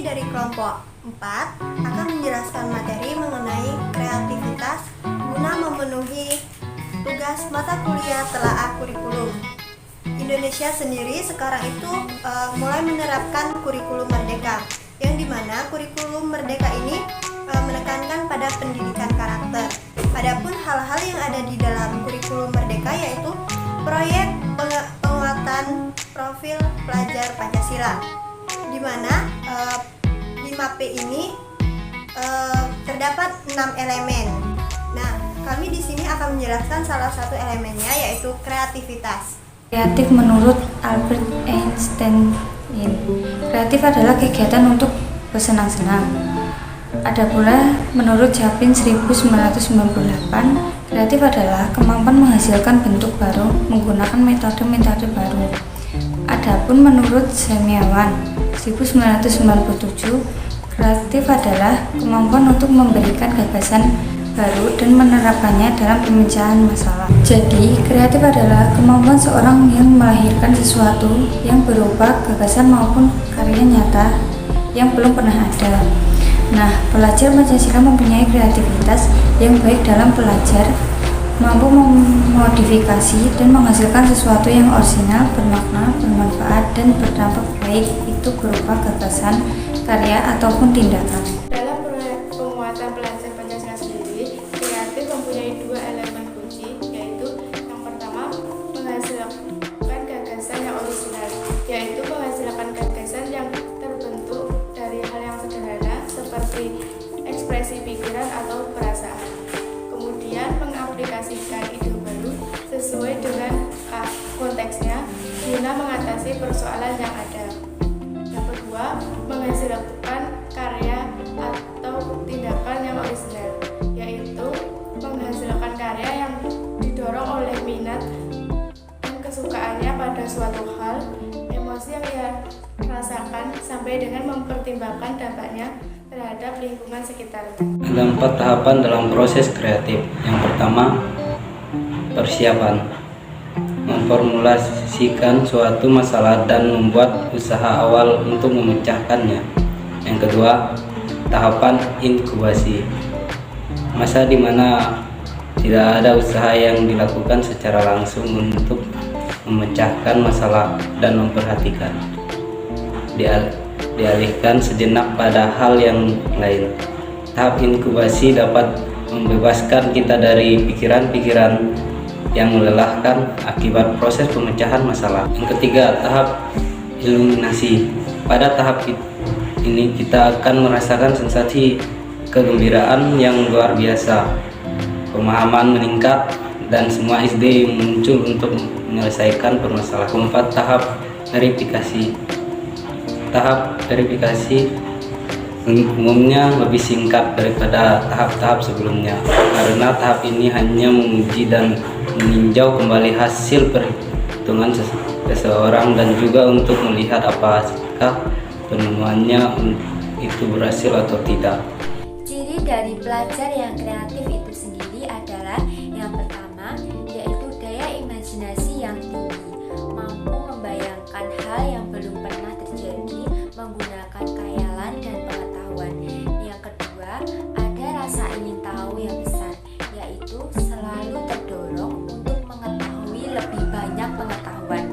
Jiri dari kelompok 4 akan menjelaskan materi mengenai kreativitas guna memenuhi tugas mata kuliah telaah kurikulum. Indonesia sendiri sekarang itu mulai menerapkan kurikulum merdeka, yang dimana kurikulum merdeka ini menekankan pada pendidikan karakter. Adapun hal-hal yang ada di dalam kurikulum merdeka yaitu proyek penguatan profil pelajar Pancasila, di mana 5P ini terdapat 6 elemen. Nah, kami di sini akan menjelaskan salah satu elemennya yaitu kreativitas. Kreatif menurut Albert Einstein, kreatif adalah kegiatan untuk bersenang-senang. Ada pula menurut Chapin 1998, kreatif adalah kemampuan menghasilkan bentuk baru menggunakan metode-metode baru. Adapun menurut Semiawan 1997, kreatif adalah kemampuan untuk memberikan gagasan baru dan menerapkannya dalam pemecahan masalah. Jadi, kreatif adalah kemampuan seorang yang melahirkan sesuatu yang berupa gagasan maupun karya nyata yang belum pernah ada. Nah, pelajar Pancasila mempunyai kreativitas yang baik dalam belajar, mampu memodifikasi dan menghasilkan sesuatu yang orisinal, bermakna, bermanfaat, dan berdampak baik, itu berupa gagasan, karya, ataupun tindakan. Dalam proyek penguatan pelajar Pancasila sendiri, kreatif mempunyai 2 elemen kunci, yaitu yang pertama, menghasilkan gagasan yang orisinal, yaitu menghasilkan gagasan yang terbentuk dari hal yang sederhana seperti ekspresi pikiran atau perasaan. Kemudian mengaplikasikan ide baru sesuai dengan konteksnya guna mengatasi persoalan yang ada. Yang kedua, menghasilkan karya atau tindakan yang orisinal, yaitu menghasilkan karya yang didorong oleh minat dan kesukaannya pada suatu hal, emosi yang ia rasakan, sampai dengan mempertimbangkan dampaknya terhadap lingkungan sekitarnya. Ada 4 tahapan dalam proses kreatif. Yang pertama, persiapan, memformulasikan suatu masalah dan membuat usaha awal untuk memecahkannya. Yang kedua, tahapan inkubasi, masa di mana tidak ada usaha yang dilakukan secara langsung untuk memecahkan masalah dan memperhatikan, dialihkan sejenak pada hal yang lain. Tahap inkubasi dapat membebaskan kita dari pikiran-pikiran yang melelahkan akibat proses pemecahan masalah. Yang ketiga, tahap iluminasi. Pada tahap ini kita akan merasakan sensasi kegembiraan yang luar biasa, pemahaman meningkat, dan semua ide muncul untuk menyelesaikan permasalahan. Keempat, tahap verifikasi. Tahap verifikasi umumnya lebih singkat daripada tahap-tahap sebelumnya, karena tahap ini hanya menguji dan meninjau kembali hasil perhitungan seseorang dan juga untuk melihat apakah penemuannya itu berhasil atau tidak. Ciri dari pelajar yang kreatif itu sendiri adalah yang pertama, yaitu daya imajinasi yang tinggi, mampu membayangkan hal yang belum pernah terjadi menggunakan khayalan dan pengetahuan. Yang kedua, ada rasa ingin tahu yang besar, yaitu selalu terdorong untuk mengetahui lebih banyak pengetahuan.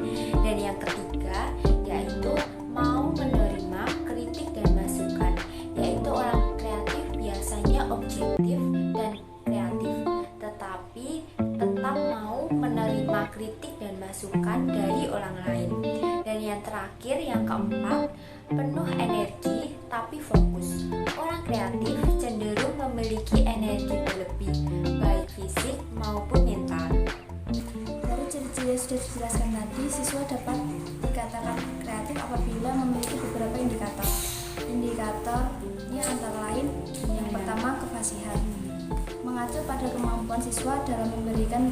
Dan yang ketiga, yaitu mau menerima kritik dan masukan, yaitu orang kreatif biasanya objektif dan kreatif, tetapi tetap mau menerima kritik dan masukan dari orang lain. Dan yang terakhir, yang keempat, penuh energi tapi fokus. Orang kreatif cenderung memiliki energi berlebih, baik fisik maupun mental. Dari ciri-ciri yang sudah dijelaskan tadi, siswa dapat dikatakan kreatif apabila memiliki beberapa indikator. Indikatornya antara lain, yang pertama, kefasihan, mengacu pada kemampuan siswa dalam memberikan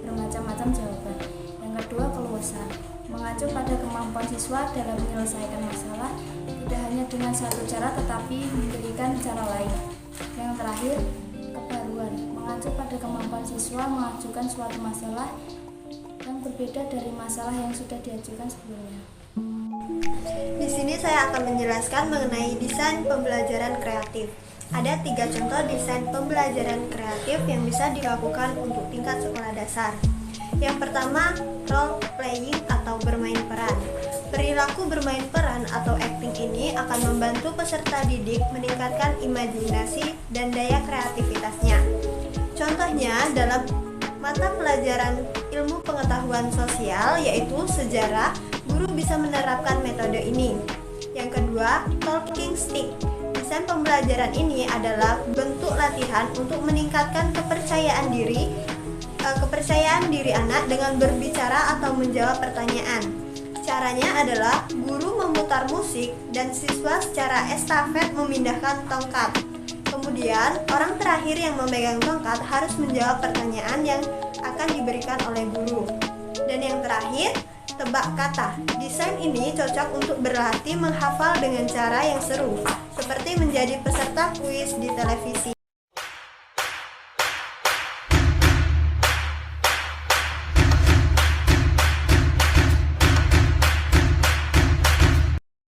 bermacam-macam jawaban. Yang kedua, keluasan, mengacu pada kemampuan siswa dalam menyelesaikan masalah, tidak hanya dengan satu cara tetapi memberikan cara lain. Yang terakhir, kebaruan, mengacu pada kemampuan siswa mengajukan suatu masalah yang berbeda dari masalah yang sudah diajukan sebelumnya. Di sini saya akan menjelaskan mengenai desain pembelajaran kreatif. Ada 3 contoh desain pembelajaran kreatif yang bisa dilakukan untuk tingkat sekolah dasar. Yang pertama, role playing atau bermain peran. Perilaku bermain peran atau acting ini akan membantu peserta didik meningkatkan imajinasi dan daya kreativitasnya. Contohnya dalam mata pelajaran ilmu pengetahuan sosial yaitu sejarah, guru bisa menerapkan metode ini. Yang kedua, talking stick. Desain pembelajaran ini adalah bentuk latihan untuk meningkatkan kepercayaan diri anak dengan berbicara atau menjawab pertanyaan. Caranya adalah guru memutar musik dan siswa secara estafet memindahkan tongkat. Kemudian, orang terakhir yang memegang tongkat harus menjawab pertanyaan yang akan diberikan oleh guru. Dan yang terakhir, tebak kata. Desain ini cocok untuk berlatih menghafal dengan cara yang seru, seperti menjadi peserta kuis di televisi.